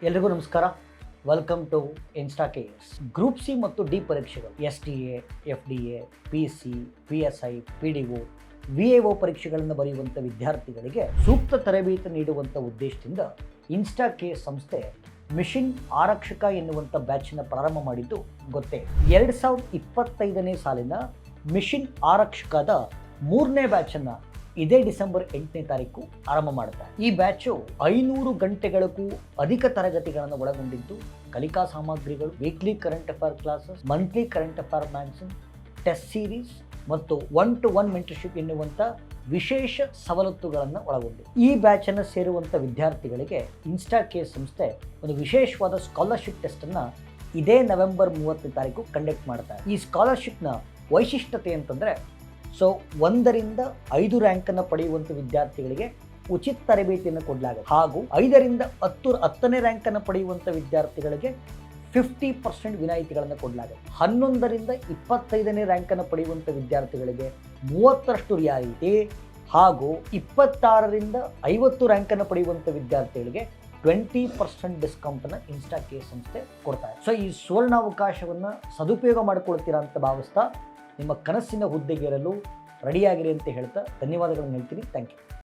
ಎಲ್ರಿಗೂ ನಮಸ್ಕಾರ. Welcome to insta KS. Group C ಮತ್ತು ಡಿ ಪರೀಕ್ಷೆಗಳು STA, FDA, PC, PSI, PDO, VAO ಪರೀಕ್ಷೆಗಳನ್ನು ಬರೆಯುವಂಥ ವಿದ್ಯಾರ್ಥಿಗಳಿಗೆ ಸೂಕ್ತ ತರಬೇತಿ ನೀಡುವಂಥ ಉದ್ದೇಶದಿಂದ ಇನ್ಸ್ಟಾ KS ಸಂಸ್ಥೆ ಮಿಷನ್ ಆರಕ್ಷಕ ಎನ್ನುವಂಥ ಬ್ಯಾಚನ್ನು ಪ್ರಾರಂಭ ಮಾಡಿದ್ದು ಗೊತ್ತೇ. 2025ನೇ ಸಾಲಿನ ಮಿಷನ್ ಆರಕ್ಷಕದ 3ನೇ ಬ್ಯಾಚನ್ನು ಇದೇ ಡಿಸೆಂಬರ್ 8ನೇ ತಾರೀಕು ಆರಂಭ ಮಾಡುತ್ತಾರೆ. ಈ ಬ್ಯಾಚು 500 ಗಂಟೆಗಳಿಗೂ ಅಧಿಕ ತರಗತಿಗಳನ್ನು ಒಳಗೊಂಡಿದ್ದು ಕಲಿಕಾ ಸಾಮಗ್ರಿಗಳು, weekly current affair classes, monthly current affair magazine, test series ಮತ್ತು 1-to-1 ಮೆಂಟರ್ಶಿಪ್ ಎನ್ನುವಂಥ ವಿಶೇಷ ಸವಲತ್ತುಗಳನ್ನು ಒಳಗೊಂಡಿದೆ. ಈ ಬ್ಯಾಚನ್ನು ಸೇರುವಂಥ ವಿದ್ಯಾರ್ಥಿಗಳಿಗೆ ಇನ್ಸ್ಟಾ KS ಸಂಸ್ಥೆ ಒಂದು ವಿಶೇಷವಾದ ಸ್ಕಾಲರ್ಶಿಪ್ ಟೆಸ್ಟನ್ನು ಇದೇ ನವೆಂಬರ್ 30ನೇ ತಾರೀಕು ಕಂಡಕ್ಟ್ ಮಾಡ್ತಾರೆ. ಈ ಸ್ಕಾಲರ್ಶಿಪ್ನ ವೈಶಿಷ್ಟ್ಯತೆ ಅಂತಂದರೆ, 1ರಿಂದ 5 ರ್ಯಾಂಕನ್ನು ಪಡೆಯುವಂಥ ವಿದ್ಯಾರ್ಥಿಗಳಿಗೆ ಉಚಿತ ತರಬೇತಿಯನ್ನು ಕೊಡಲಾಗುತ್ತೆ ಹಾಗೂ 5ರಿಂದ 10ನೇ ರ್ಯಾಂಕನ್ನು ಪಡೆಯುವಂಥ ವಿದ್ಯಾರ್ಥಿಗಳಿಗೆ 50% ವಿನಾಯಿತಿಗಳನ್ನು ಕೊಡಲಾಗುತ್ತೆ. 11ರಿಂದ 25ನೇ ರ್ಯಾಂಕನ್ನು ಪಡೆಯುವಂಥ ವಿದ್ಯಾರ್ಥಿಗಳಿಗೆ 30% ರಿಯಾಯಿತಿ ಹಾಗೂ 26ರಿಂದ 50 ರ್ಯಾಂಕನ್ನು ಪಡೆಯುವಂಥ ವಿದ್ಯಾರ್ಥಿಗಳಿಗೆ 20% ಡಿಸ್ಕೌಂಟನ್ನು ಇನ್ಸ್ಟಾ KS ಸಂಸ್ಥೆ ಕೊಡ್ತಾರೆ. ಈ ಸುವರ್ಣಾವಕಾಶವನ್ನು ಸದುಪಯೋಗ ಮಾಡಿಕೊಳ್ತೀರಾ ಅಂತ ಭಾವಿಸ್ತಾ ನಿಮ್ಮ ಕನಸಿನ ಹುದ್ದೆಗೇರಲು ರೆಡಿಯಾಗಿರಿ ಅಂತ ಹೇಳ್ತಾ ಧನ್ಯವಾದಗಳನ್ನು ಹೇಳ್ತೀನಿ. Thank you.